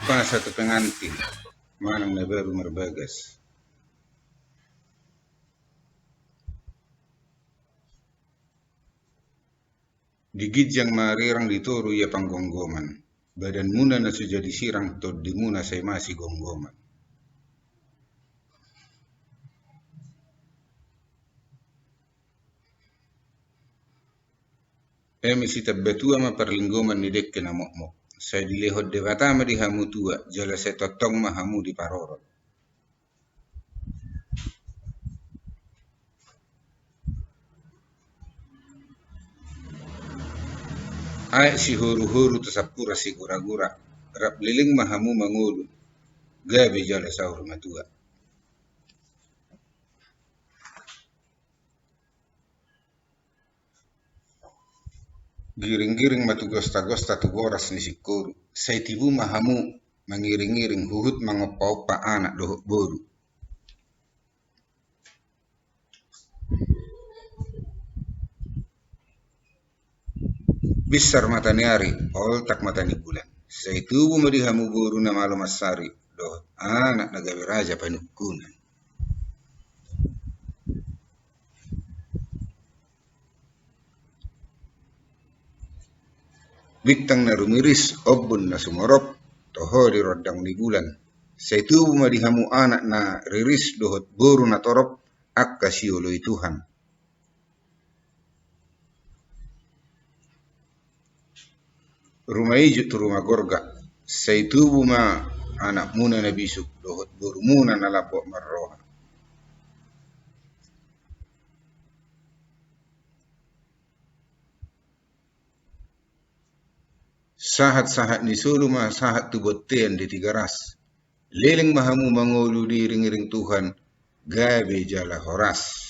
Pa satu pengantin, manang na baru merbagas. Digit yang marirang ditoru ya panggonggoman. Badan muna na sudah disirang tod di muna saya masih gonggoman. Emisi tabbatua ma perlinggoman ni dekke na mokmok. Saya dilehot devatama di hamu tua, jala saya totong ma hamu di parorot. Ay si huru-huru tasapura si gura-gura. Rap liling ma hamu mangulu. Gabi jala sahur matua. Giring-giring matu gosta-gosta tu goras ni sikuru. Saya tibu mahamu mangiring-iring huhut mangopa-opa anak dohok boru. Bisar matani ari, oltak matani bulan. Saya tubu madihamu boru na malu masari. Dohot anak nagawi raja panukunan. Biktang na rumiris, obun na sumorop, toho di rodang di bulan. Saya tubu madihamu anak na riris dohot boru na torop, akka sioloi Tuhan. Rumah ijo tu rumah gorga. Saya tubu ma anak muna na bisuk, dohot boru muna na labok marroha. Sahat-sahat ni solo ma sahat tu botean di tiga ras. Leleng mahamu mangolu di ring-ring Tuhan, gabe jala horas.